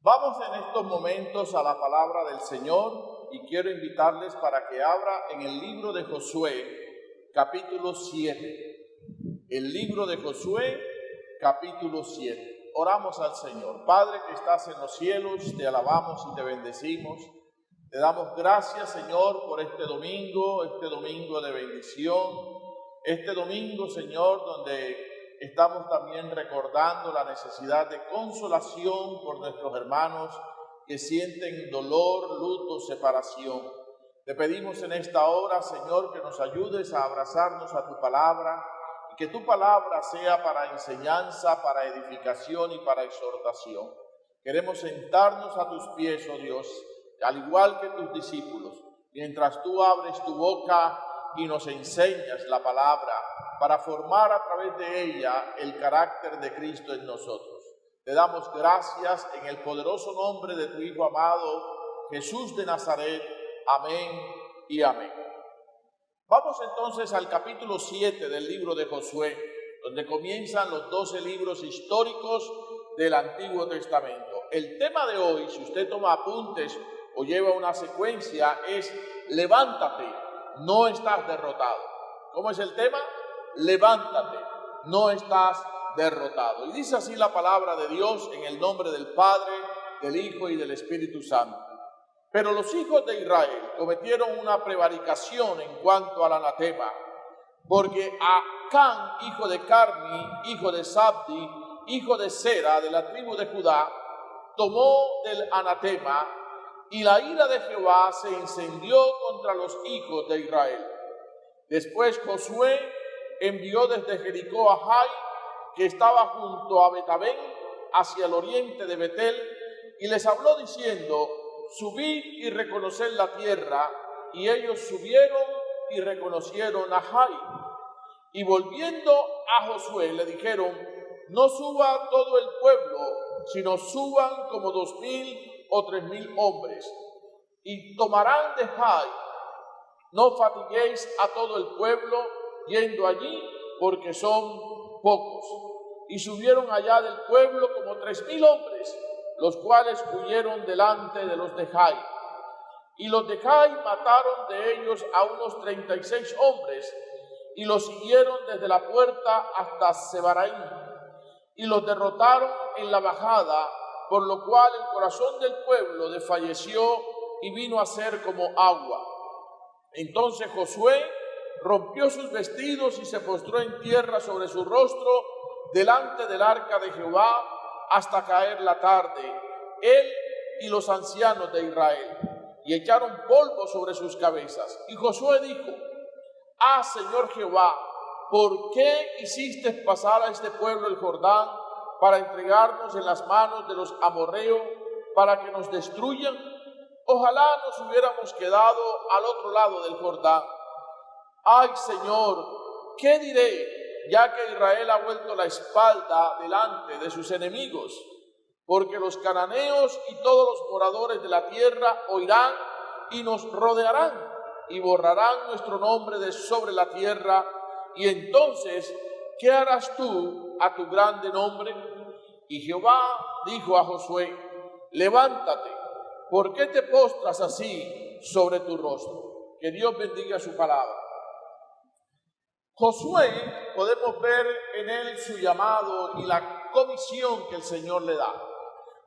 Vamos en estos momentos a la palabra del Señor y quiero invitarles para que abra en el libro de Josué, capítulo 7. El libro de Josué, capítulo 7. Oramos al Señor. Padre que estás en los cielos, te alabamos y te bendecimos. Te damos gracias, Señor, por este domingo de bendición. Este domingo, Señor, donde estamos también recordando la necesidad de consolación por nuestros hermanos que sienten dolor, luto, separación. Te pedimos en esta hora, Señor, que nos ayudes a abrazarnos a tu palabra y que tu palabra sea para enseñanza, para edificación y para exhortación. Queremos sentarnos a tus pies, oh Dios, al igual que tus discípulos, mientras tú abres tu boca y nos enseñas la palabra para formar a través de ella el carácter de Cristo en nosotros. Te damos gracias en el poderoso nombre de tu Hijo amado, Jesús de Nazaret. Amén y amén. Vamos entonces al capítulo 7 del libro de Josué, donde comienzan los 12 libros históricos del Antiguo Testamento. El tema de hoy, si usted toma apuntes o lleva una secuencia, es levántate, no estás derrotado. ¿Cómo es el tema? Levántate, no estás derrotado. Y dice así la palabra de Dios en el nombre del Padre, del Hijo y del Espíritu Santo. Pero los hijos de Israel cometieron una prevaricación en cuanto al anatema, porque Acán, hijo de Carmi, hijo de Sabdi, hijo de Sera, de la tribu de Judá, tomó del anatema, y la ira de Jehová se encendió contra los hijos de Israel. Después Josué envió desde Jericó a Jai, que estaba junto a Betabén, hacia el oriente de Betel, y les habló diciendo: subid y reconoced la tierra. Y ellos subieron y reconocieron a Jai. Y volviendo a Josué le dijeron: no suba todo el pueblo, sino suban como 2,000 o 3,000 hombres, y tomarán de Jai. No fatiguéis a todo el pueblo yendo allí, porque son pocos. Y subieron allá del pueblo como 3,000 hombres, los cuales huyeron delante de los de Jai. Y los de Jai mataron de ellos a unos 36 hombres, y los siguieron desde la puerta hasta Sebaraim, y los derrotaron en la bajada, por lo cual el corazón del pueblo desfalleció y vino a ser como agua. Entonces Josué rompió sus vestidos y se postró en tierra sobre su rostro delante del arca de Jehová hasta caer la tarde, él y los ancianos de Israel, y echaron polvo sobre sus cabezas. Y Josué dijo: Señor Jehová, ¿por qué hiciste pasar a este pueblo el Jordán para entregarnos en las manos de los amorreos para que nos destruyan? Ojalá nos hubiéramos quedado al otro lado del Jordán. Ay, Señor, ¿qué diré, ya que Israel ha vuelto la espalda delante de sus enemigos? Porque los cananeos y todos los moradores de la tierra oirán y nos rodearán, y borrarán nuestro nombre de sobre la tierra. Y entonces, ¿qué harás tú a tu grande nombre? Y Jehová dijo a Josué: levántate, ¿por qué te postras así sobre tu rostro? Que Dios bendiga su palabra. Josué, podemos ver en él su llamado y la comisión que el Señor le da.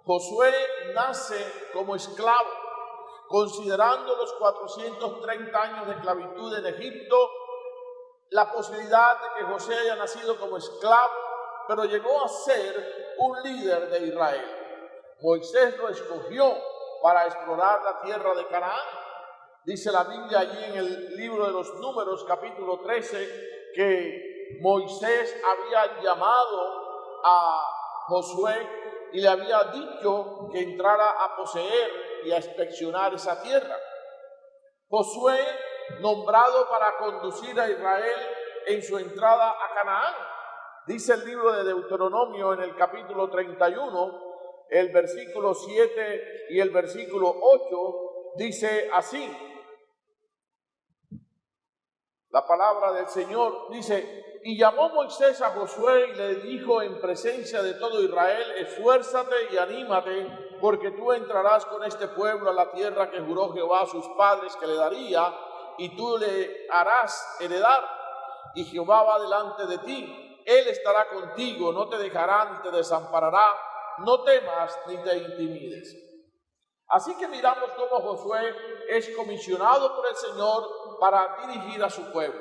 Josué nace como esclavo, considerando los 430 años de esclavitud en Egipto, la posibilidad de que José haya nacido como esclavo, pero llegó a ser un líder de Israel. Moisés lo escogió para explorar la tierra de Canaán. Dice la Biblia allí en el libro de los Números, capítulo 13, que Moisés había llamado a Josué y le había dicho que entrara a poseer y a inspeccionar esa tierra. Josué, nombrado para conducir a Israel en su entrada a Canaán. Dice el libro de Deuteronomio en el capítulo 31, el versículo 7 y el versículo 8, dice así: La palabra del Señor dice: y llamó Moisés a Josué y le dijo en presencia de todo Israel: esfuérzate y anímate, porque tú entrarás con este pueblo a la tierra que juró Jehová a sus padres que le daría, y tú le harás heredar, y Jehová va delante de ti. Él estará contigo, no te dejará ni te desamparará, no temas ni te intimides. Así que miramos cómo Josué es comisionado por el Señor para dirigir a su pueblo.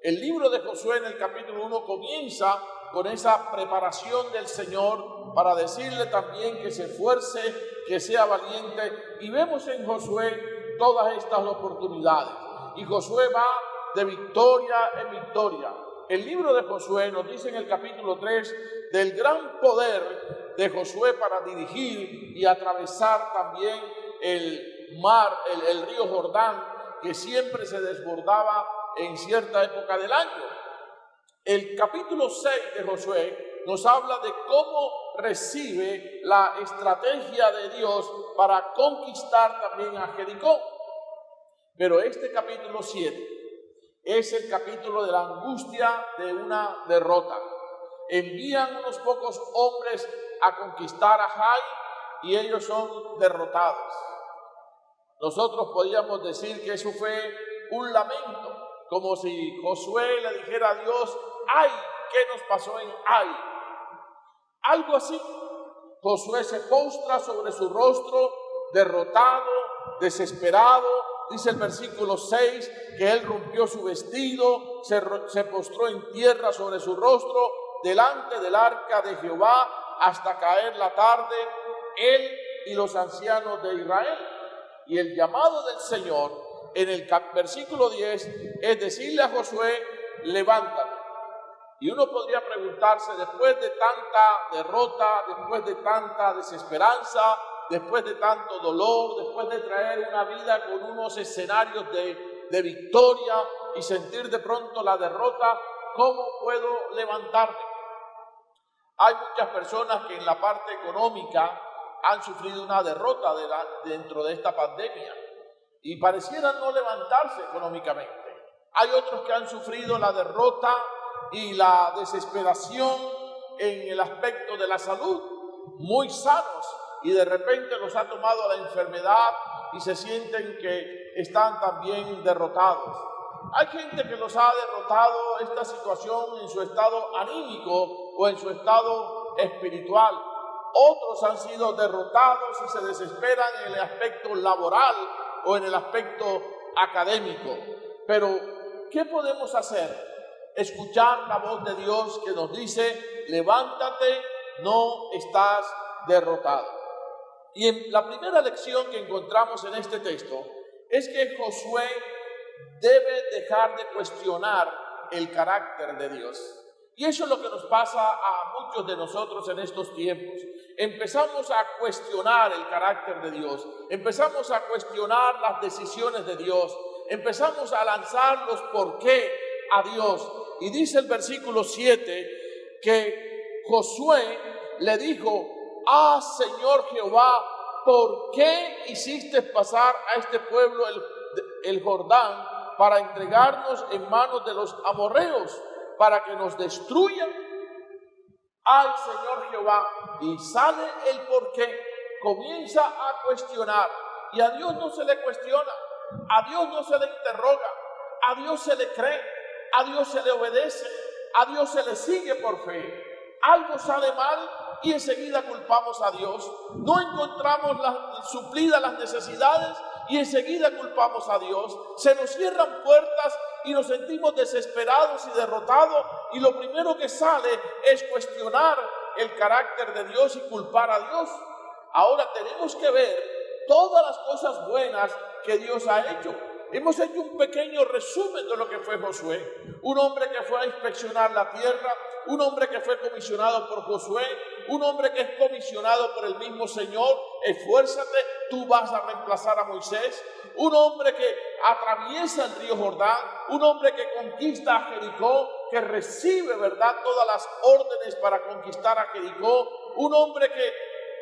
El libro de Josué en el capítulo 1 comienza con esa preparación del Señor para decirle también que se esfuerce, que sea valiente, y vemos en Josué todas estas oportunidades. Y Josué va de victoria en victoria. El libro de Josué nos dice en el capítulo 3 del gran poder de Josué para dirigir y atravesar también el mar, el río Jordán, que siempre se desbordaba en cierta época del año. El capítulo 6 de Josué nos habla de cómo recibe la estrategia de Dios para conquistar también a Jericó. Pero este capítulo 7 es el capítulo de la angustia de una derrota. Envían unos pocos hombres a conquistar a Jai y ellos son derrotados. Nosotros podríamos decir que eso fue un lamento, como si Josué le dijera a Dios: ¡ay! ¿Qué nos pasó en Ai? Algo así. Josué se postra sobre su rostro, derrotado, desesperado. Dice el versículo 6 que él rompió su vestido, se postró en tierra sobre su rostro delante del arca de Jehová hasta caer la tarde, él y los ancianos de Israel. Y el llamado del Señor en el versículo 10 es decirle a Josué: levántate. Y uno podría preguntarse, después de tanta derrota, después de tanta desesperanza, después de tanto dolor, después de traer una vida con unos escenarios de victoria y sentir de pronto la derrota, ¿cómo puedo levantarme? Hay muchas personas que en la parte económica han sufrido una derrota dentro de esta pandemia y parecieran no levantarse económicamente. Hay otros que han sufrido la derrota y la desesperación en el aspecto de la salud, muy sanos, y de repente los ha tomado la enfermedad y se sienten que están también derrotados. Hay gente que los ha derrotado esta situación en su estado anímico o en su estado espiritual. Otros han sido derrotados y se desesperan en el aspecto laboral o en el aspecto académico. Pero, ¿qué podemos hacer? Escuchar la voz de Dios que nos dice: levántate, no estás derrotado. Y en la primera lección que encontramos en este texto es que Josué debe dejar de cuestionar el carácter de Dios. Y eso es lo que nos pasa a muchos de nosotros en estos tiempos. Empezamos a cuestionar el carácter de Dios, empezamos a cuestionar las decisiones de Dios, empezamos a lanzar los por qué a Dios. Y dice el versículo 7 que Josué le dijo: ah, Señor Jehová, ¿por qué hiciste pasar a este pueblo el Jordán para entregarnos en manos de los amorreos, para que nos destruyan? Ay, Señor Jehová. Y sale el por qué, comienza a cuestionar. Y a Dios no se le cuestiona, a Dios no se le interroga, a Dios se le cree, a Dios se le obedece, a Dios se le sigue por fe. Algo sale mal y enseguida culpamos a Dios. No encontramos suplidas las necesidades y enseguida culpamos a Dios. Se nos cierran puertas y nos sentimos desesperados y derrotados, y lo primero que sale es cuestionar el carácter de Dios y culpar a Dios. Ahora tenemos que ver todas las cosas buenas que Dios ha hecho. Hemos hecho un pequeño resumen de lo que fue Josué, un hombre que fue a inspeccionar la tierra, un hombre que fue comisionado por Josué, un hombre que es comisionado por el mismo Señor: esfuérzate, tú vas a reemplazar a Moisés. Un hombre que atraviesa el río Jordán, un hombre que conquista a Jericó, que recibe, ¿verdad?, todas las órdenes para conquistar a Jericó. Un hombre que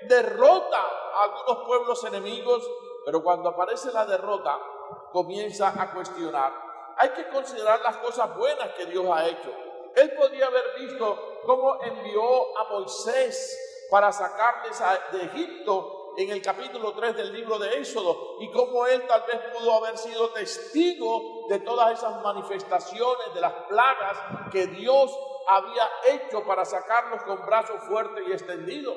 derrota a algunos pueblos enemigos, pero cuando aparece la derrota, comienza a cuestionar. hay que considerar las cosas buenas que Dios ha hecho. Él podía haber visto cómo envió a Moisés para sacarles de Egipto en el capítulo 3 del libro de Éxodo, y cómo él tal vez pudo haber sido testigo de todas esas manifestaciones, de las plagas que Dios había hecho para sacarlos con brazo fuerte y extendido.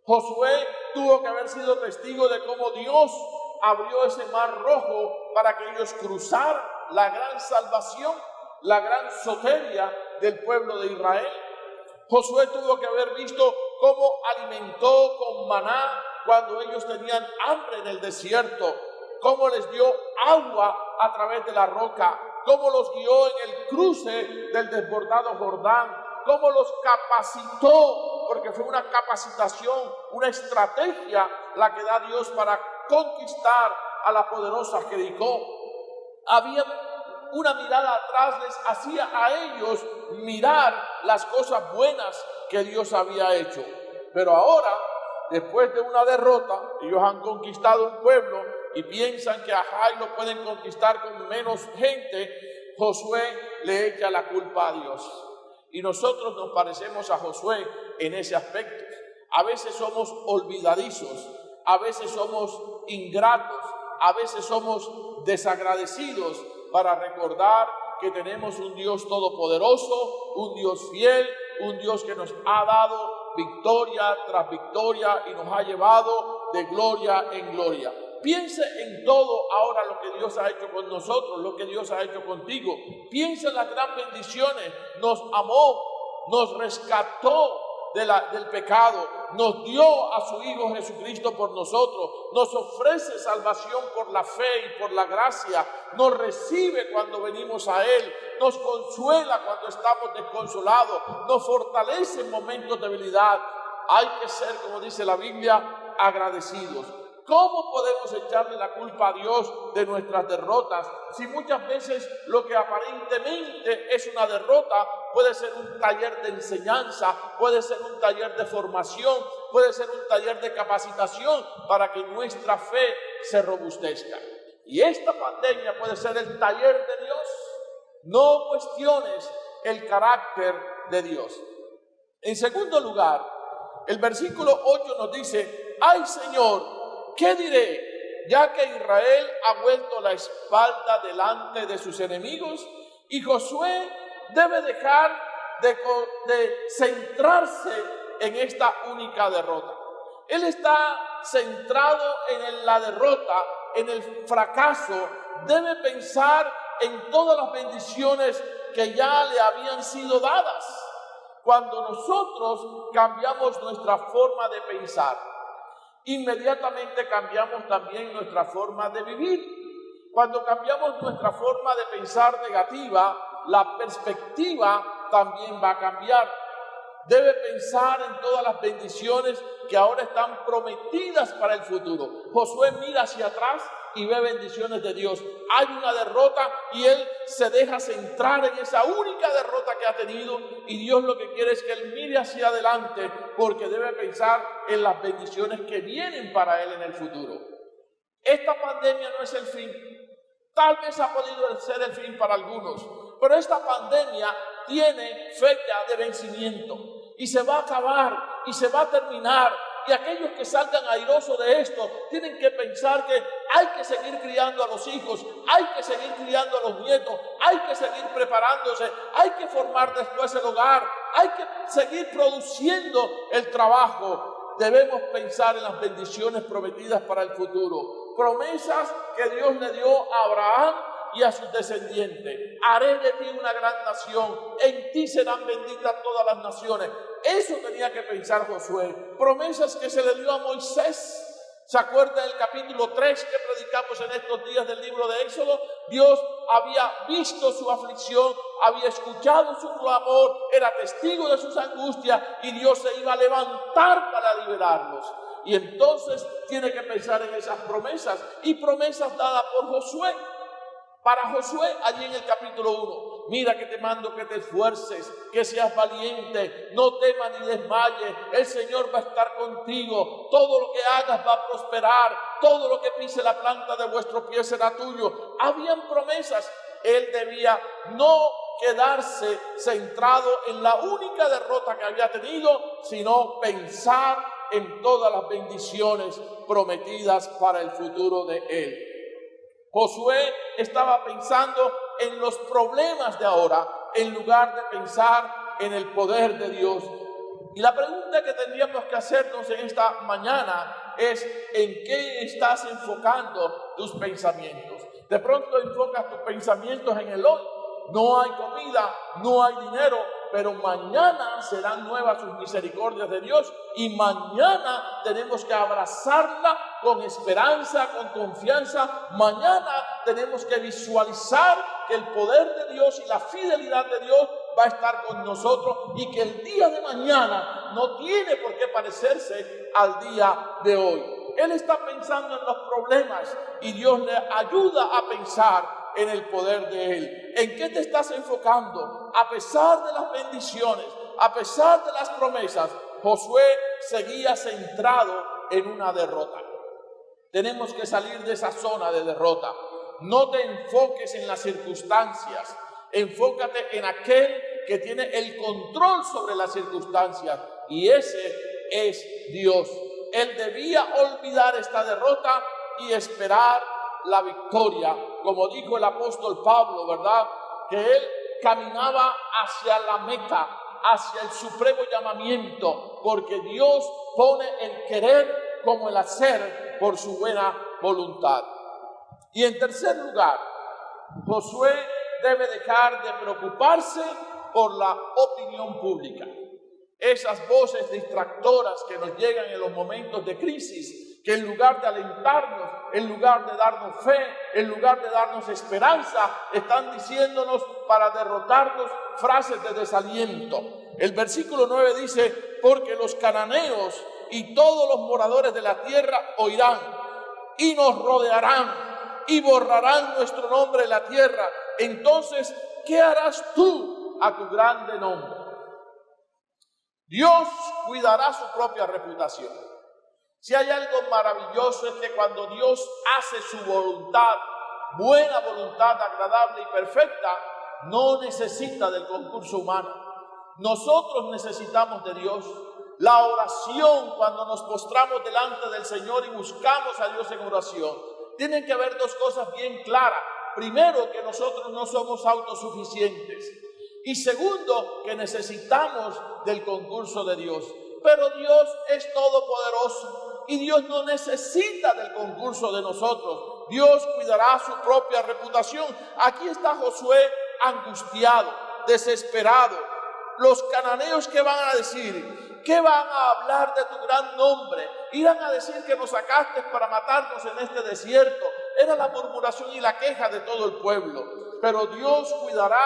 Josué tuvo que haber sido testigo de cómo Dios abrió ese mar rojo para que ellos cruzaran, la gran salvación, la gran soteria del pueblo de Israel. Josué tuvo que haber visto cómo alimentó con maná cuando ellos tenían hambre en el desierto, cómo les dio agua a través de la roca, cómo los guió en el cruce del desbordado Jordán, cómo los capacitó, porque fue una capacitación, una estrategia la que da Dios para conquistar a la poderosa Jericó. Había una mirada atrás, les hacía a ellos mirar las cosas buenas que Dios había hecho. Pero ahora, después de una derrota, ellos han conquistado un pueblo y piensan que a Jai lo pueden conquistar con menos gente. Josué le echa la culpa a Dios. Y nosotros nos parecemos a Josué en ese aspecto. A veces somos olvidadizos, a veces somos ingratos, a veces somos desagradecidos para recordar que tenemos un Dios todopoderoso, un Dios fiel, un Dios que nos ha dado victoria tras victoria y nos ha llevado de gloria en gloria. Piense en todo ahora lo que Dios ha hecho con nosotros, lo que Dios ha hecho contigo. Piensa en las grandes bendiciones. Nos amó, nos rescató del pecado, nos dio a su Hijo Jesucristo por nosotros, nos ofrece salvación por la fe y por la gracia, nos recibe cuando venimos a Él, nos consuela cuando estamos desconsolados, nos fortalece en momentos de debilidad. Hay que ser, como dice la Biblia, agradecidos. ¿Cómo podemos echarle la culpa a Dios de nuestras derrotas si muchas veces lo que aparentemente es una derrota puede ser un taller de enseñanza, puede ser un taller de formación, puede ser un taller de capacitación para que nuestra fe se robustezca? Y esta pandemia puede ser el taller de Dios. No cuestiones el carácter de Dios. En segundo lugar, el versículo 8 nos dice: ¡ay, Señor! ¿Qué diré? Ya que Israel ha vuelto la espalda delante de sus enemigos, y Josué debe dejar de centrarse en esta única derrota. Él está centrado en la derrota, en el fracaso. Debe pensar en todas las bendiciones que ya le habían sido dadas. Cuando nosotros cambiamos nuestra forma de pensar, inmediatamente cambiamos también nuestra forma de vivir. Cuando cambiamos nuestra forma de pensar negativa, la perspectiva también va a cambiar. Debe pensar en todas las bendiciones que ahora están prometidas para el futuro. Josué mira hacia atrás y ve bendiciones de Dios. Hay una derrota y él se deja centrar en esa única derrota que ha tenido, y Dios lo que quiere es que él mire hacia adelante, porque debe pensar en las bendiciones que vienen para él en el futuro. Esta pandemia no es el fin. Tal vez ha podido ser el fin para algunos, pero esta pandemia tiene fecha de vencimiento y se va a acabar y se va a terminar. Y aquellos que salgan airosos de esto tienen que pensar que hay que seguir criando a los hijos, hay que seguir criando a los nietos, hay que seguir preparándose, hay que formar después el hogar, hay que seguir produciendo el trabajo. Debemos pensar en las bendiciones prometidas para el futuro, promesas que Dios le dio a Abraham y a sus descendientes. Haré de ti una gran nación, en ti serán benditas todas las naciones. Eso tenía que pensar Josué. Promesas que se le dio a Moisés. ¿Se acuerda del capítulo 3 que predicamos en estos días del libro de Éxodo? Dios había visto su aflicción, había escuchado su clamor, era testigo de sus angustias, y Dios se iba a levantar para liberarlos. Y entonces tiene que pensar en esas promesas, y promesas dadas por Josué. Para Josué, allí en el capítulo 1, mira que te mando que te esfuerces, que seas valiente, no temas ni desmayes, el Señor va a estar contigo, todo lo que hagas va a prosperar, todo lo que pise la planta de vuestro pie será tuyo. Habían promesas, él debía no quedarse centrado en la única derrota que había tenido, sino pensar en todas las bendiciones prometidas para el futuro de él. Josué estaba pensando en los problemas de ahora, en lugar de pensar en el poder de Dios. Y la pregunta que tendríamos que hacernos en esta mañana es: ¿en qué estás enfocando tus pensamientos? De pronto enfocas tus pensamientos en el hoy. No hay comida, no hay dinero, pero mañana serán nuevas sus misericordias de Dios y mañana tenemos que abrazarla con esperanza, con confianza. Mañana tenemos que visualizar que el poder de Dios y la fidelidad de Dios va a estar con nosotros y que el día de mañana no tiene por qué parecerse al día de hoy. Él está pensando en los problemas y Dios le ayuda a pensar en el poder de Él. ¿En qué te estás enfocando? A pesar de las bendiciones, a pesar de las promesas, Josué seguía centrado en una derrota. Tenemos que salir de esa zona de derrota. No te enfoques en las circunstancias, enfócate en aquel que tiene el control sobre las circunstancias, y ese es Dios. Él debía olvidar esta derrota y esperar la victoria, como dijo el apóstol Pablo, ¿verdad? Que él caminaba hacia la meta, hacia el supremo llamamiento, porque Dios pone el querer como el hacer por su buena voluntad. Y en tercer lugar, Josué debe dejar de preocuparse por la opinión pública. Esas voces distractoras que nos llegan en los momentos de crisis, que en lugar de alentarnos, en lugar de darnos fe, en lugar de darnos esperanza, están diciéndonos para derrotarnos frases de desaliento. El versículo 9 dice: porque los cananeos y todos los moradores de la tierra oirán y nos rodearán y borrarán nuestro nombre de la tierra. Entonces, ¿qué harás tú a tu grande nombre? Dios cuidará su propia reputación. Si hay algo maravilloso es que cuando Dios hace su voluntad, buena voluntad, agradable y perfecta, no necesita del concurso humano. Nosotros necesitamos de Dios. La oración, cuando nos postramos delante del Señor y buscamos a Dios en oración, tienen que haber dos cosas bien claras. Primero, que nosotros no somos autosuficientes. Y segundo, que necesitamos del concurso de Dios. Pero Dios es todopoderoso y Dios no necesita del concurso de nosotros. Dios cuidará su propia reputación. Aquí está Josué angustiado, desesperado. Los cananeos, ¿qué van a decir? ¿Qué van a hablar de tu gran nombre? Irán a decir que nos sacaste para matarnos en este desierto. Era la murmuración y la queja de todo el pueblo. Pero Dios cuidará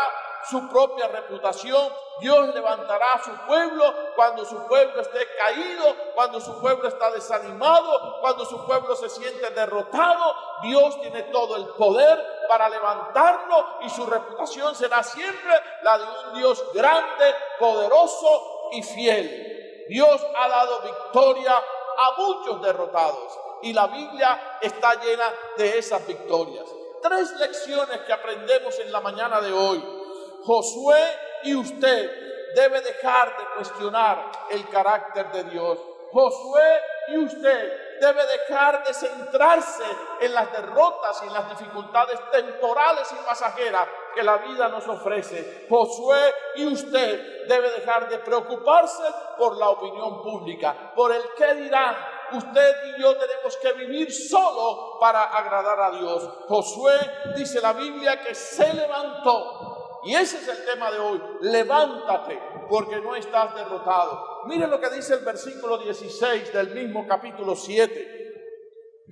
su propia reputación. Dios levantará a su pueblo cuando su pueblo esté caído, cuando su pueblo está desanimado, cuando su pueblo se siente derrotado. Dios tiene todo el poder para levantarlo y su reputación será siempre la de un Dios grande, poderoso y fiel. Dios ha dado victoria a muchos derrotados y la Biblia está llena de esas victorias. 3 lecciones que aprendemos en la mañana de hoy. Josué y usted debe dejar de cuestionar el carácter de Dios. Josué y usted debe dejar de centrarse en las derrotas y en las dificultades temporales y pasajeras que la vida nos ofrece. Josué y usted debe dejar de preocuparse por la opinión pública, por el qué dirán. Usted y yo tenemos que vivir solo para agradar a Dios. Josué, dice la Biblia, que se levantó. Y ese es el tema de hoy. Levántate, porque no estás derrotado. Miren lo que dice el versículo 16 del mismo capítulo 7.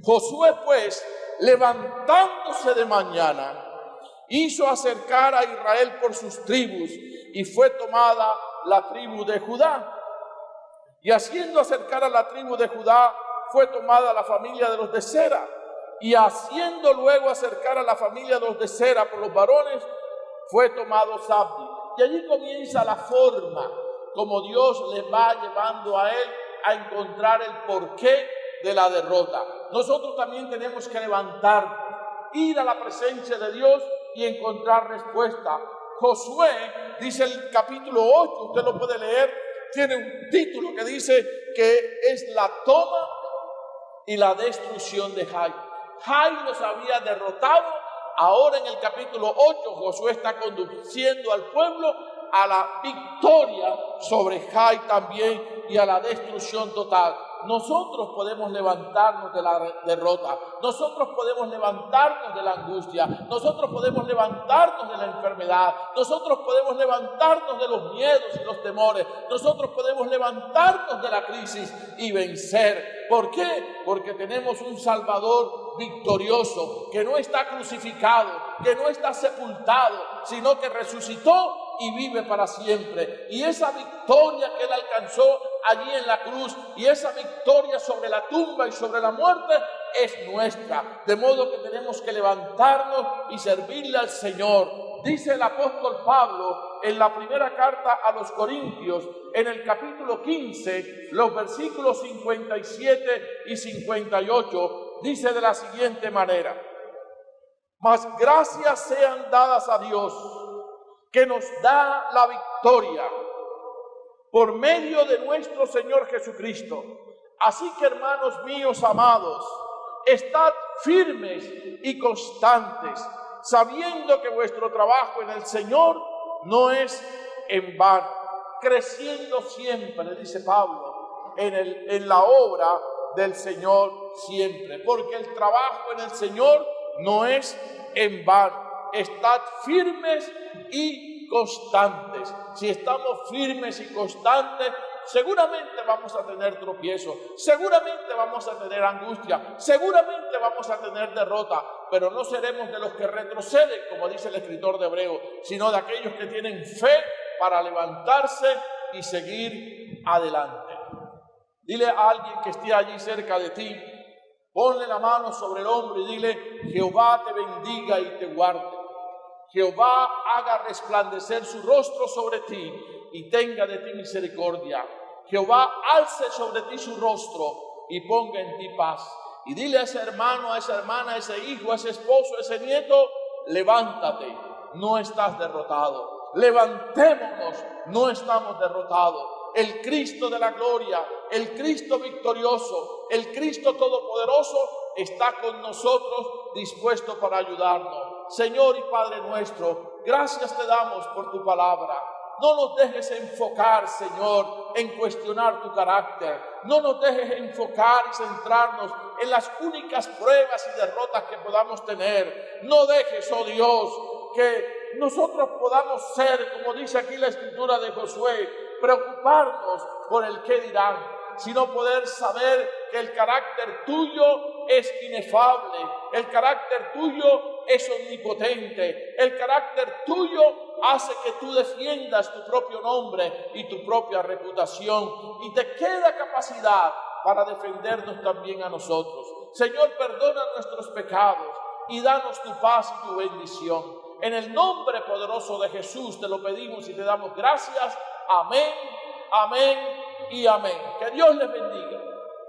Josué, pues, levantándose de mañana, hizo acercar a Israel por sus tribus, y fue tomada la tribu de Judá. Y haciendo acercar a la tribu de Judá, fue tomada la familia de los de Sera. Y haciendo luego acercar a la familia de los de Sera por los varones, fue tomado Zabdi. Y allí comienza la forma como Dios le va llevando a él a encontrar el porqué de la derrota. Nosotros también tenemos que levantarnos, ir a la presencia de Dios y encontrar respuesta. Josué, dice el capítulo 8, usted lo puede leer, tiene un título que dice que es la toma y la destrucción de Jai. Jai los había derrotado. Ahora en el capítulo 8 Josué está conduciendo al pueblo a la victoria sobre Jai también y a la destrucción total. Nosotros podemos levantarnos de la derrota, nosotros podemos levantarnos de la angustia, nosotros podemos levantarnos de la enfermedad, nosotros podemos levantarnos de los miedos y los temores, nosotros podemos levantarnos de la crisis y vencer. ¿Por qué? Porque tenemos un Salvador victorioso, que no está crucificado, que no está sepultado, sino que resucitó y vive para siempre. Y esa victoria que Él alcanzó allí en la cruz, y esa victoria sobre la tumba y sobre la muerte, es nuestra. De modo que tenemos que levantarnos y servirle al Señor. Dice el apóstol Pablo en la primera carta a los Corintios, en el capítulo 15, los versículos 57 y 58, dice de la siguiente manera: mas gracias sean dadas a Dios, que nos da la victoria por medio de nuestro Señor Jesucristo. Así que, hermanos míos amados, estad firmes y constantes, sabiendo que vuestro trabajo en el Señor no es en vano, creciendo siempre, dice Pablo, en la obra del Señor siempre, porque el trabajo en el Señor no es en vano. Estad firmes y constantes. Si estamos firmes y constantes, seguramente vamos a tener tropiezos, seguramente vamos a tener angustia, seguramente vamos a tener derrota, pero no seremos de los que retroceden, como dice el escritor de Hebreos, sino de aquellos que tienen fe para levantarse y seguir adelante. Dile a alguien que esté allí cerca de ti, ponle la mano sobre el hombro y dile: Jehová te bendiga y te guarde. Jehová haga resplandecer su rostro sobre ti y tenga de ti misericordia. Jehová alce sobre ti su rostro y ponga en ti paz. Y dile a ese hermano, a esa hermana, a ese hijo, a ese esposo, a ese nieto: levántate, no estás derrotado. Levantémonos, no estamos derrotados. El Cristo de la gloria, el Cristo victorioso, el Cristo todopoderoso está con nosotros, dispuesto para ayudarnos. Señor y Padre nuestro, gracias te damos por tu palabra. No nos dejes enfocar, Señor, en cuestionar tu carácter. No nos dejes enfocar y centrarnos en las únicas pruebas y derrotas que podamos tener. No dejes, oh Dios, que nosotros podamos ser, como dice aquí la escritura de Josué, preocuparnos por el qué dirán, sino poder saber que el carácter tuyo es inefable, el carácter tuyo es omnipotente, el carácter tuyo hace que tú defiendas tu propio nombre y tu propia reputación, y te queda capacidad para defendernos también a nosotros. Señor, perdona nuestros pecados y danos tu paz y tu bendición. En el nombre poderoso de Jesús te lo pedimos y te damos gracias. Amén, amén y amén. Que Dios les bendiga.